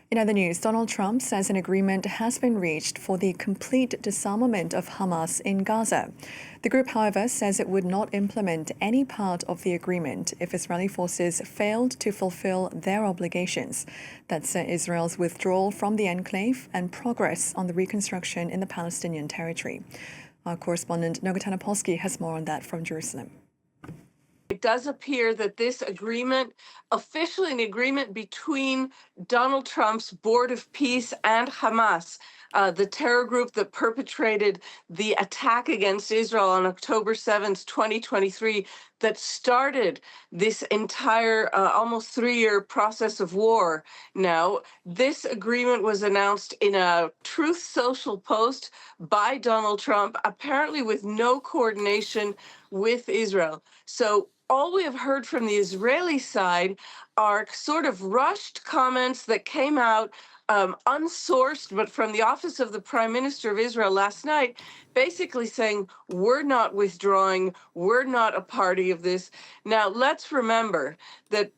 In other news, Donald Trump says an agreement has been reached for the complete disarmament of Hamas in Gaza. The group, however, says it would not implement any part of the agreement if Israeli forces failed to fulfill their obligations. That's Israel's withdrawal from the enclave and progress on the reconstruction in the Palestinian territory. Our correspondent Noga Tarnopolsky has more on that from Jerusalem. It does appear that this agreement, officially an agreement between Donald Trump's Board of Peace and Hamas, the terror group that perpetrated the attack against Israel on October 7th, 2023, that started this entire almost 3-year process of war now. This agreement was announced in a Truth Social post by Donald Trump, apparently with no coordination with Israel. So all we have heard from the Israeli side are sort of rushed comments that came out unsourced, but from the office of the Prime Minister of Israel last night, basically saying, we're not withdrawing, we're not a party of this. Now, let's remember that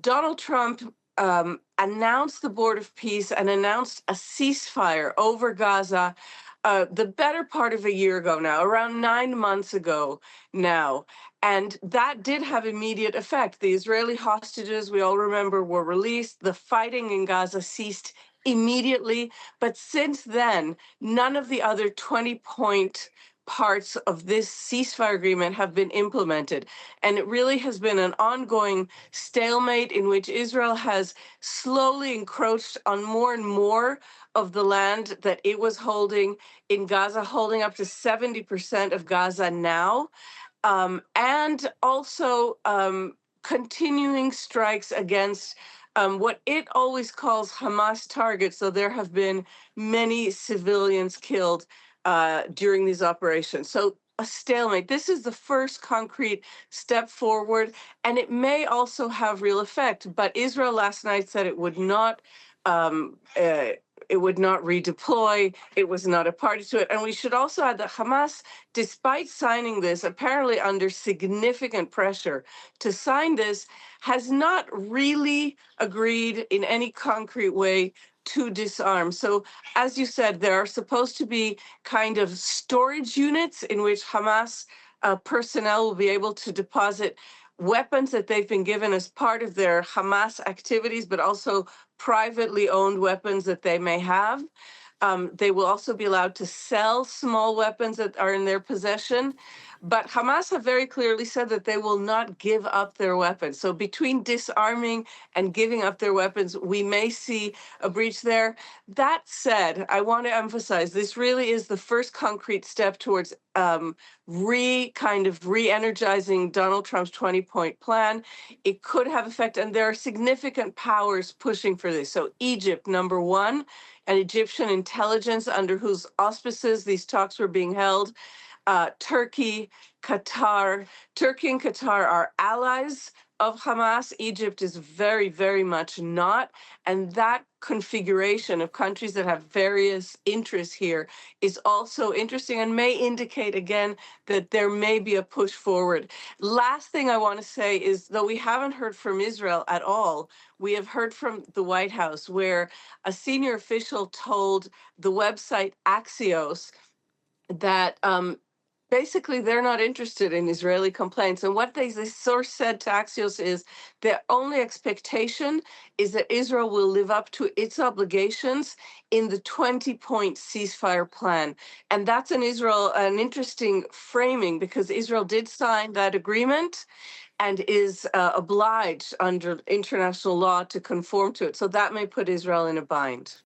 Donald Trump announced the Board of Peace and announced a ceasefire over Gaza the better part of a year ago now, around 9 months ago now. And that did have immediate effect. The Israeli hostages, we all remember, were released. The fighting in Gaza ceased immediately. But since then, none of the other 20-point parts of this ceasefire agreement have been implemented. And it really has been an ongoing stalemate in which Israel has slowly encroached on more and more of the land that it was holding in Gaza, holding up to 70% of Gaza now. And also continuing strikes against what it always calls Hamas targets. So there have been many civilians killed during these operations. So a stalemate. This is the first concrete step forward, and it may also have real effect. But Israel last night said it would not. Um, uh, it would not redeploy. It was not a party to it. And we should also add that Hamas, despite signing this, apparently under significant pressure to sign this, has not really agreed in any concrete way to disarm. So, as you said, there are supposed to be kind of storage units in which Hamas personnel will be able to deposit weapons that they've been given as part of their Hamas activities, but also privately owned weapons that they may have. They will also be allowed to sell small weapons that are in their possession. But Hamas have very clearly said that they will not give up their weapons. So between disarming and giving up their weapons, we may see a breach there. That said, I want to emphasize this really is the first concrete step towards re-energizing Donald Trump's 20-point plan. It could have effect, and there are significant powers pushing for this. So Egypt, number one, and Egyptian intelligence under whose auspices these talks were being held. Turkey, Qatar. Turkey and Qatar are allies of Hamas. Egypt is very, very much not. And that configuration of countries that have various interests here is also interesting and may indicate again that there may be a push forward. Last thing I want to say is, though we haven't heard from Israel at all, we have heard from the White House, where a senior official told the website Axios that basically they're not interested in Israeli complaints. And what this source said to Axios is their only expectation is that Israel will live up to its obligations in the 20-point ceasefire plan. And that's an interesting framing, because Israel did sign that agreement and is obliged under international law to conform to it. So that may put Israel in a bind.